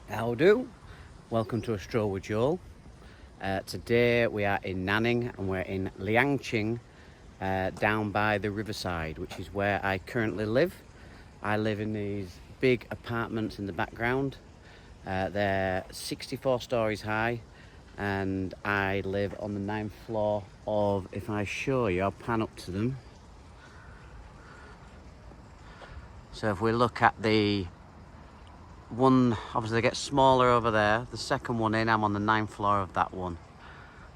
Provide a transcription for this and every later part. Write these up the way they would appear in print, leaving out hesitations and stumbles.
How do? Welcome to a Stroll with Joel. Today we are in Nanning and we're in Liangxing, down by the riverside, which is where I currently live. I live in these big apartments in the background. They're 64 stories high and I live on the 9th floor of, if I show you, I'll pan up to them. So if we look at the one, obviously they get smaller over there. The second one in, I'm on the 9th floor of that one.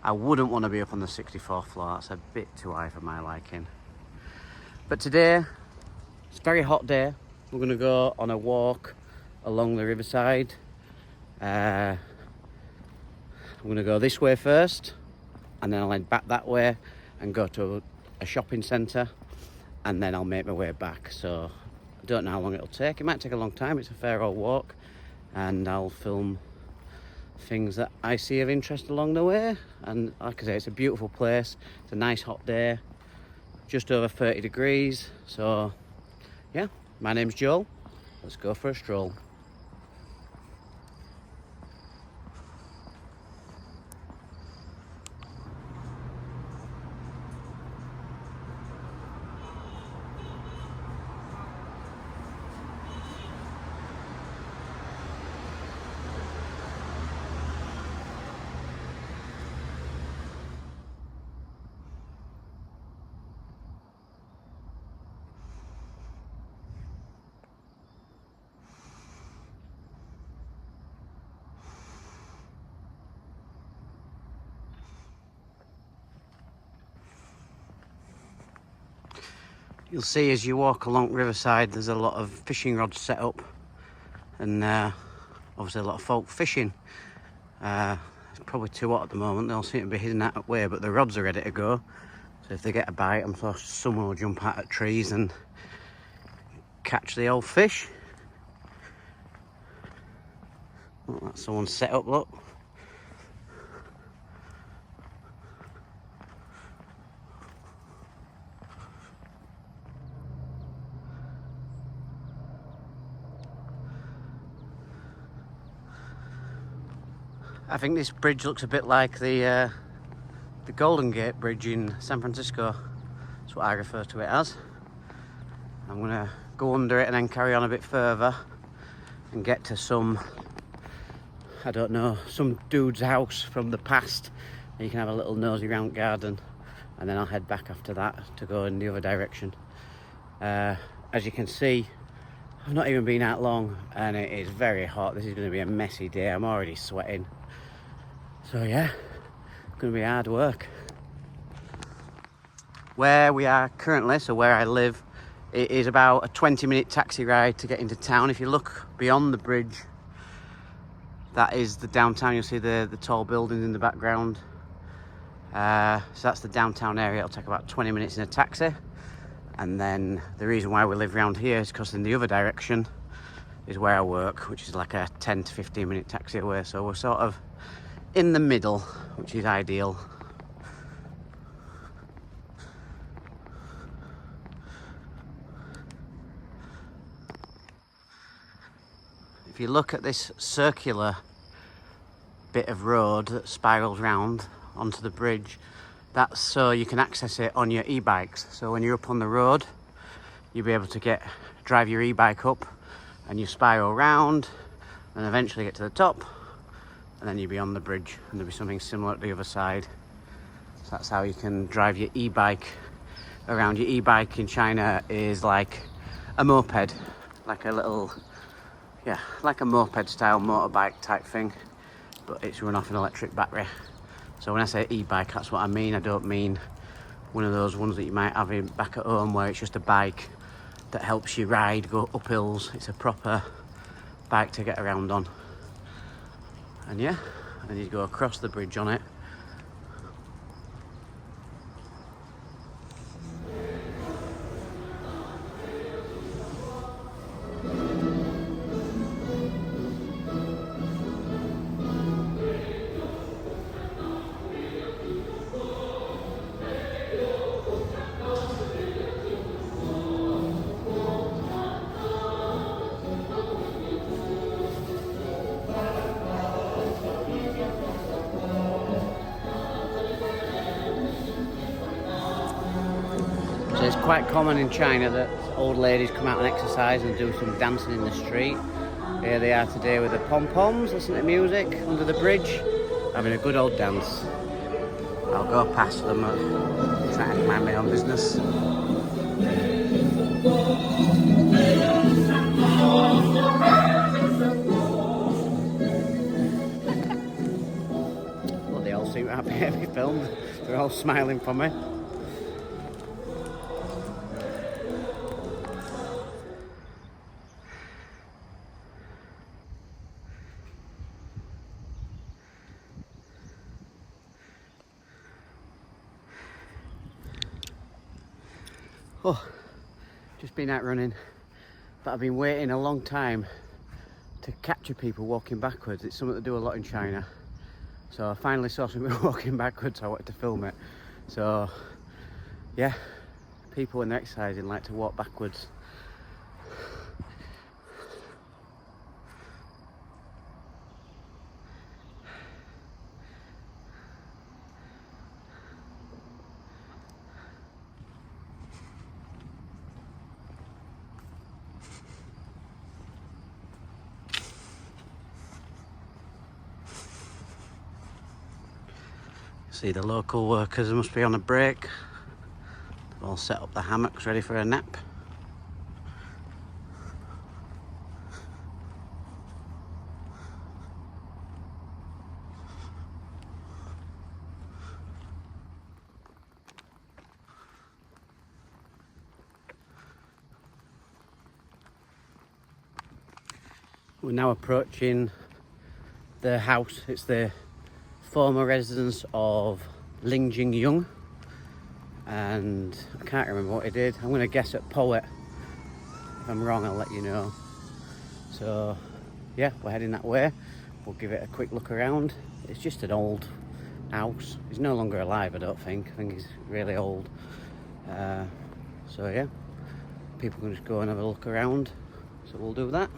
I wouldn't want to be up on the 64th floor. That's a bit too high for my liking. But today, it's a very hot day. We're going to go on a walk along the riverside. I'm going to go this way first, and then I'll head back that way and go to a shopping centre, and then I'll make my way back. So I don't know how long it'll take. It might take a long time. It's a fair old walk, and I'll film things that I see of interest along the way. And like I say, it's a beautiful place. It's a nice hot day, just over 30 degrees. So yeah, my name's Joel. Let's go for a stroll. You'll see as you walk along Riverside, there's a lot of fishing rods set up, and obviously a lot of folk fishing. It's probably too hot at the moment. They all seem to be heading that way, but the rods are ready to go. So if they get a bite, I'm sure someone will jump out of trees and catch the old fish. Oh, that's someone's set up, look. I think this bridge looks a bit like the Golden Gate Bridge in San Francisco. That's what I refer to it as. I'm going to go under it and then carry on a bit further and get to some, I don't know, some dude's house from the past. And you can have a little nosy round garden, and then I'll head back after that to go in the other direction. As you can see, I've not even been out long and it is very hot. This is going to be a messy day. I'm already sweating. So yeah, it's going to be hard work. Where we are currently, so where I live, it is about a 20-minute taxi ride to get into town. If you look beyond the bridge, that is the downtown. You'll see the tall buildings in the background. So that's the downtown area. It'll take about 20 minutes in a taxi. And then the reason why we live around here is because in the other direction is where I work, which is like a 10 to 15 minute taxi away. So we're sort of in the middle, which is ideal. If you look at this circular bit of road that spirals round onto the bridge, that's so you can access it on your e-bikes. So when you're up on the road, you'll be able to drive your e-bike up, and you spiral round and eventually get to the top, and then you'll be on the bridge, and there'll be something similar at the other side. So that's how you can drive your e-bike around. Your e-bike in China is like a moped, like a little, yeah, like a moped style motorbike type thing, but it's run off an electric battery. So when I say e-bike, that's what I mean. I don't mean one of those ones that you might have back at home where it's just a bike that helps you ride, go up hills. It's a proper bike to get around on. And yeah, and you go across the bridge on it. quite common in China that old ladies come out and exercise and do some dancing in the street. Here they are today with the pom-poms, listening to music under the bridge, having a good old dance. I'll go past them, trying to mind my own business. Well, they all seem happy to be filmed. They're all smiling for me. Oh, just been out running, but I've been waiting a long time to capture people walking backwards. It's something to do a lot in China. So I finally saw somebody walking backwards, so I wanted to film it. So yeah, people when they're exercising like to walk backwards. See, the local workers must be on a break. They've all set up the hammocks ready for a nap. We're now approaching the house. It's the former residence of Liangxing, and I can't remember what he did. I'm going to guess at poet. If I'm wrong, I'll let you know. So yeah, we're heading that way. We'll give it a quick look around. It's just an old house. He's no longer alive, I don't think. I think he's really old. So yeah, people can just go and have a look around. So we'll do that.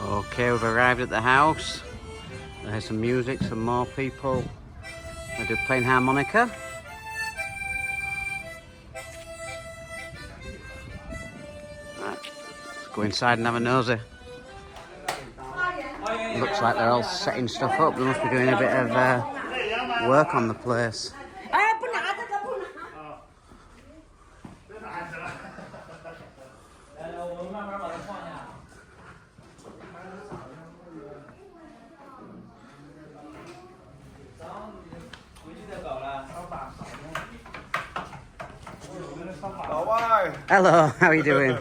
Okay, we've arrived at the house. There's some music, some more people. They're playing harmonica. Right, let's go inside and have a nosy. Looks like they're all setting stuff up. They must be doing a bit of work on the place. Hello, how are you doing?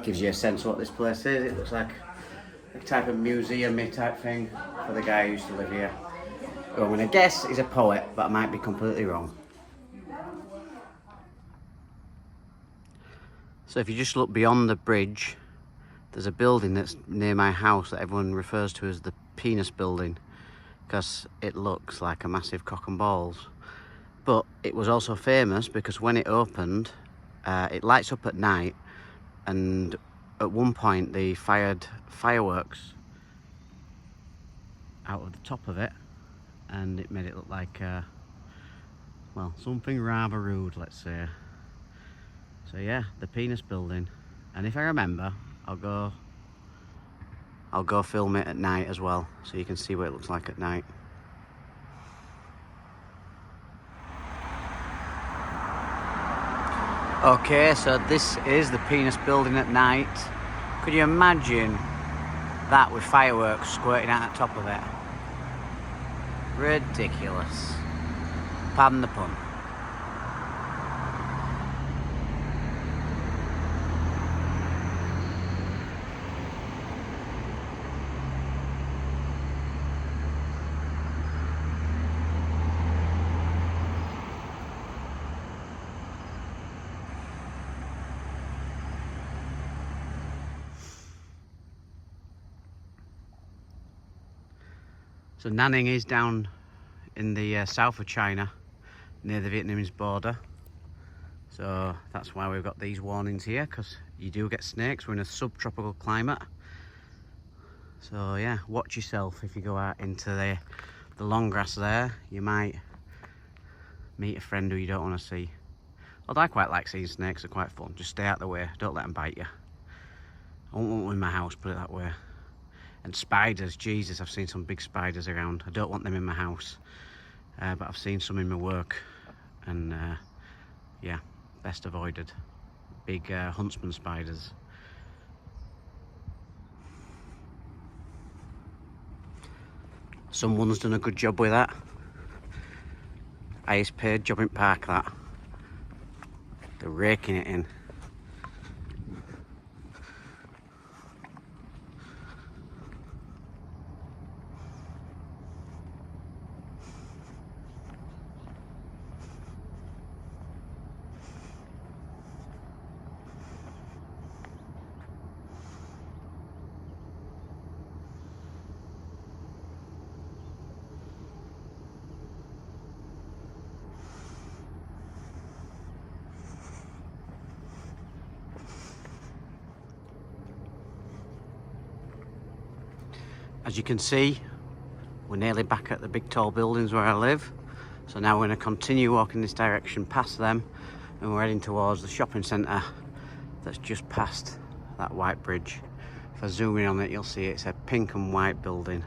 Gives you a sense of what this place is. It looks like a type of museum-y type thing for the guy who used to live here. Who I'm going to guess is a poet, but I might be completely wrong. So if you just look beyond the bridge, there's a building that's near my house that everyone refers to as the penis building, because it looks like a massive cock and balls. But it was also famous because when it opened, it lights up at night, and at one point they fired fireworks out of the top of it, and it made it look like, well, something rather rude, let's say. So yeah, the penis building. And if I remember, I'll go film it at night as well, so you can see what it looks like at night. Okay, so this is the penis building at night. Could you imagine that with fireworks squirting out the top of it? Ridiculous. Pardon the pun. So Nanning is down in the south of China, near the Vietnamese border. So that's why we've got these warnings here, because you do get snakes. We're in a subtropical climate. So yeah, watch yourself if you go out into the long grass there. You might meet a friend who you don't want to see. Although I quite like seeing snakes, they're quite fun. Just stay out of the way, don't let them bite you. I won't want one in my house, put it that way. And spiders, Jesus, I've seen some big spiders around. I don't want them in my house, but I've seen some in my work, and yeah, best avoided. Big huntsman spiders. Someone's done a good job with that. Highest paid job in park, that. They're raking it in. As you can see, we're nearly back at the big tall buildings where I live. So now we're going to continue walking this direction past them, and we're heading towards the shopping centre that's just past that white bridge. If I zoom in on it, you'll see it's a pink and white building.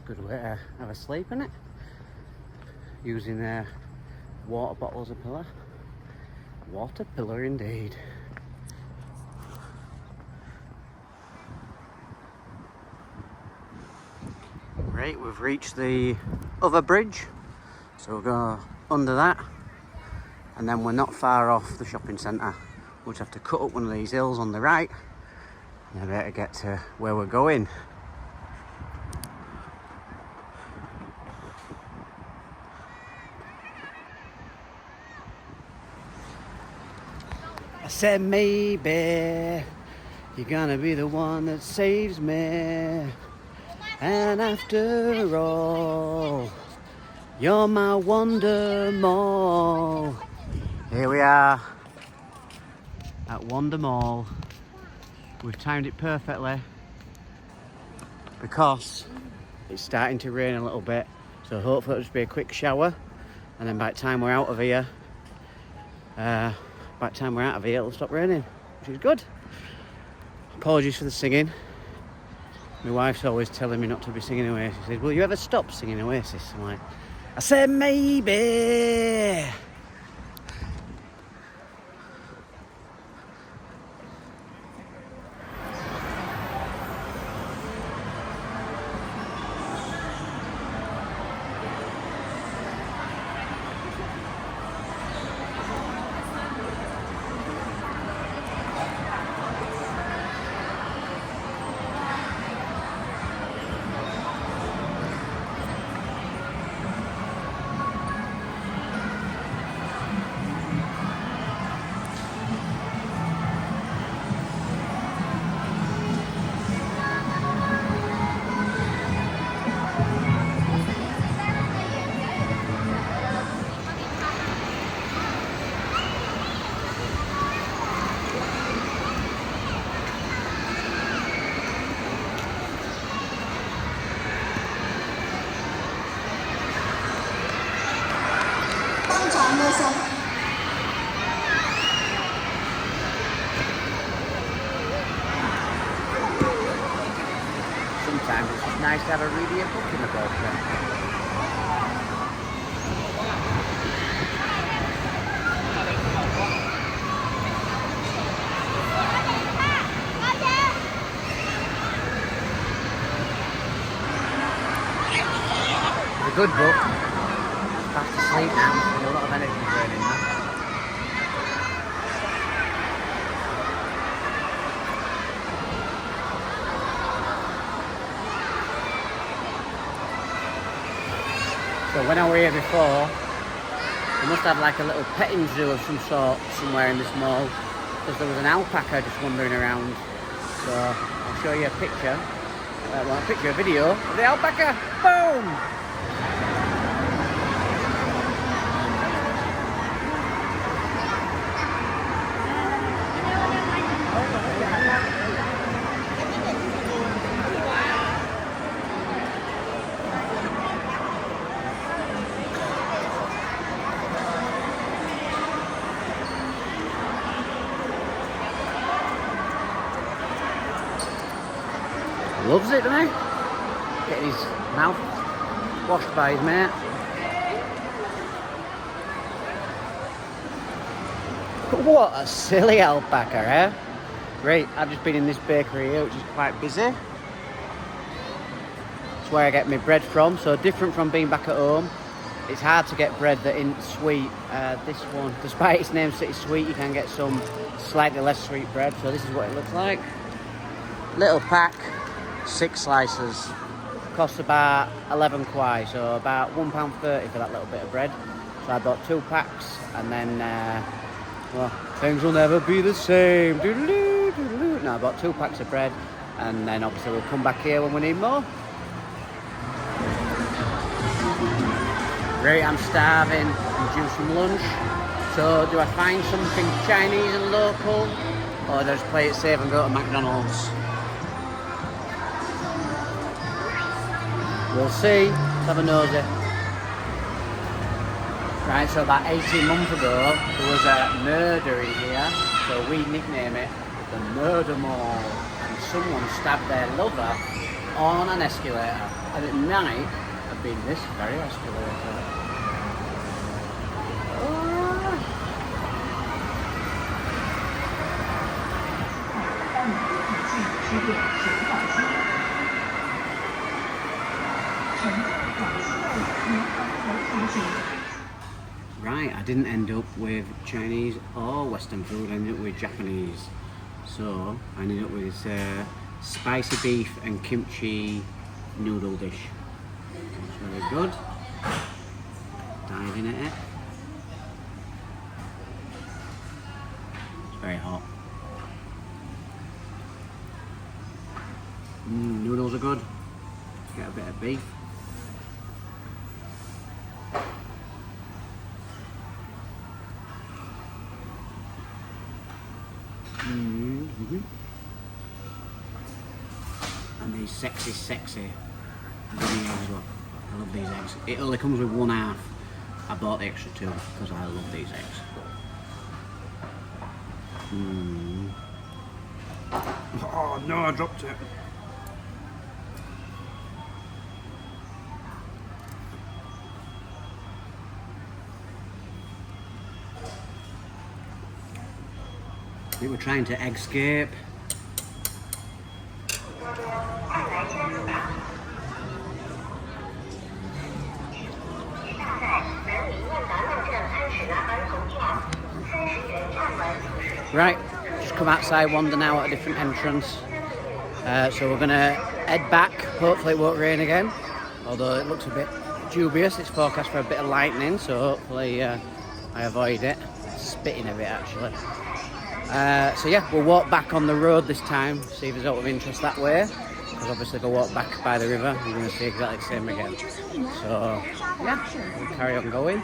Good way to have a sleep in it, using their water bottle as a pillow. Water pillar indeed. Right, we've reached the other bridge, so we'll go under that, and then we're not far off the shopping centre. We'll just have to cut up one of these hills on the right, and I better get to where we're going. I said maybe you're gonna be the one that saves me, and after all, you're my Wonder Mall. Here we are at Wonder Mall. We've timed it perfectly because it's starting to rain a little bit, so hopefully it'll just be a quick shower, and then by the time we're out of here, it'll stop raining, which is good. Apologies for the singing. My wife's always telling me not to be singing Oasis. She says, will you ever stop singing Oasis? I'm like, I said maybe. Sometimes it's just nice to have a reading book in the boat. It's a good book. Fast asleep now, a lot of energy burning now. So when I were here before, they must have like a little petting zoo of some sort somewhere in this mall, because there was an alpaca just wandering around. So I'll show you a picture. A video of the alpaca. Boom! Loves it, doesn't he? Getting his mouth washed by his mate. What a silly alpaca, eh? Great, I've just been in this bakery here, which is quite busy. It's where I get my bread from, so different from being back at home. It's hard to get bread that isn't sweet. This one, despite its name City Sweet, you can get some slightly less sweet bread, so this is what it looks like. Little pack. 6 slices, costs about 11 kwai, so about £1.30 for that little bit of bread. So I bought 2 packs, and then well, things will never be the same. Doodaloo, doodaloo. No, I bought 2 packs of bread, and then obviously we'll come back here when we need more. Great, I'm starving. I'm due some lunch. So do I find something Chinese and local, or do I just play it safe and go to McDonald's? We'll see. Let's have a nosy. Right, so about 18 months ago, there was a murder in here, so we nickname it the Murder Mall. And someone stabbed their lover on an escalator, and it might have been this very escalator. Right, I didn't end up with Chinese or Western food, I ended up with Japanese. So I ended up with spicy beef and kimchi noodle dish. It's very good. Dive in at it. It's very hot. Noodles are good. Get a bit of beef. And these sexy bunny eggs as well. I love these eggs. It only comes with 1/2. I bought the extra 2 because I love these eggs. Oh no, I dropped it. We were trying to escape. Right, just come outside, wander now at a different entrance. So we're gonna head back. Hopefully it won't rain again, although it looks a bit dubious. It's forecast for a bit of lightning, so hopefully I avoid it. It's spitting a bit actually. So yeah, we'll walk back on the road this time, see if there's out of interest that way. Because obviously if I walk back by the river, you're going to see exactly the same again. So yeah, we'll carry on going.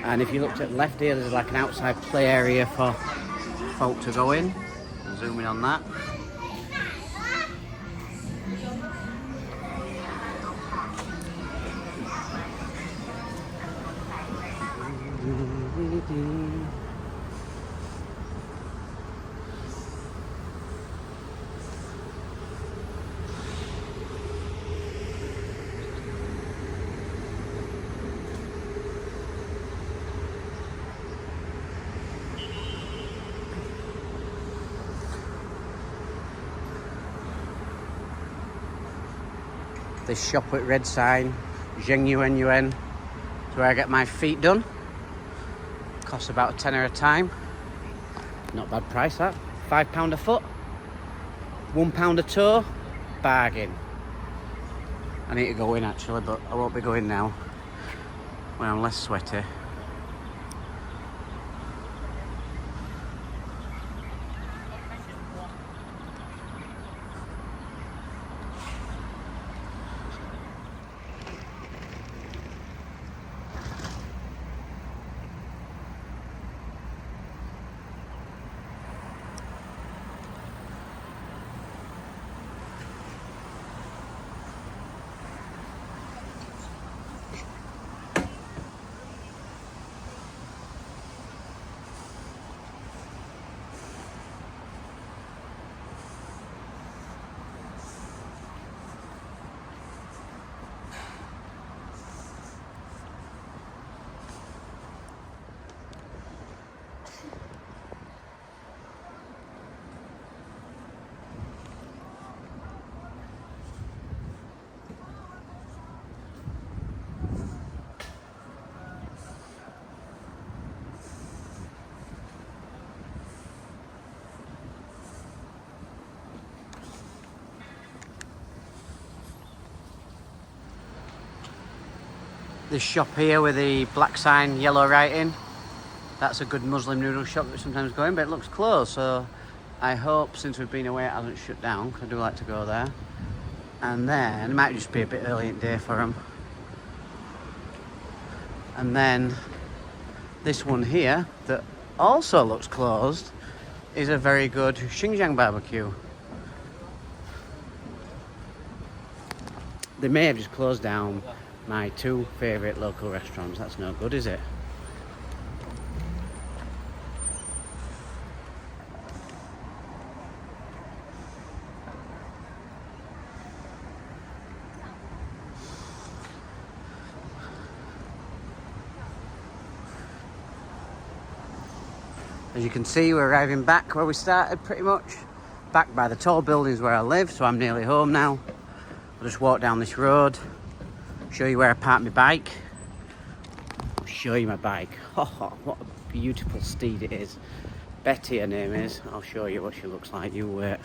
And if you looked at the left here, there's like an outside play area for folk to go in. I'll zoom in on that. This shop with red sign, Zheng Yuan Yuan, is where I get my feet done. Costs about a tenner a time. Not bad price that. £5 a foot, £1 a toe, bargain. I need to go in actually, but I won't be going now. when I'm less sweaty. This shop here with the black sign, yellow writing, that's a good Muslim noodle shop that we sometimes go in, but it looks closed, so I hope since we've been away it hasn't shut down, because I do like to go there. And then, it might just be a bit early in the day for them. And then, this one here, that also looks closed, is a very good Xinjiang barbecue. They may have just closed down my two favourite local restaurants. That's no good, is it? As you can see, we're arriving back where we started pretty much. Back by the tall buildings where I live, so I'm nearly home now. I'll just walk down this road, show you where I park my bike. I'll show you my bike. Oh, what a beautiful steed it is. Betty, her name is. I'll show you what she looks like, you wait.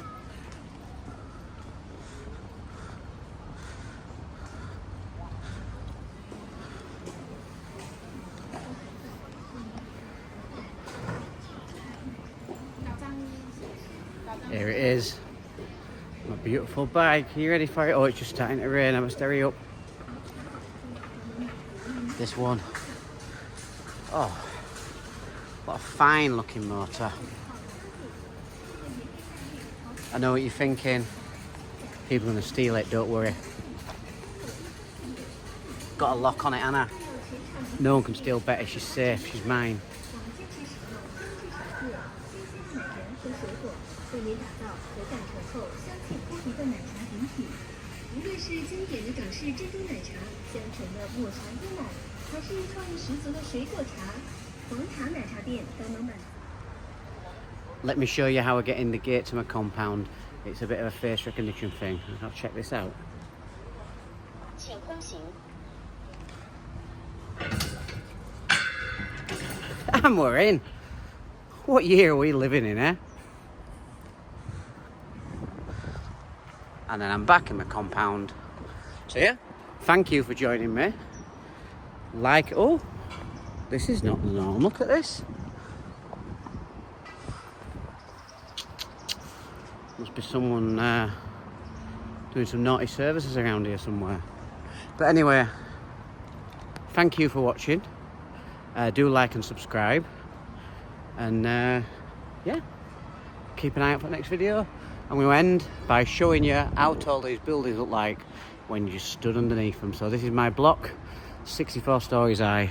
Here it is. My beautiful bike. Are you ready for it? Oh, it's just starting to rain. I must hurry up. This one. Oh, what a fine looking motor. I know what you're thinking. People are going to steal it, don't worry. Got a lock on it, Anna. No one can steal Betty. She's safe. She's mine. Let me show you how I get in the gate to my compound. It's a bit of a face recognition thing. I'll check this out. And we're in. What year are we living in, eh? And then I'm back in my compound. So yeah, thank you for joining me. Like, oh, this is not the norm. Look at this. Must be someone doing some naughty services around here somewhere. But anyway, thank you for watching. Do like and subscribe. And yeah, keep an eye out for the next video. I'm going to end by showing you how tall these buildings look like when you stood underneath them. So this is my block, 64 stories high.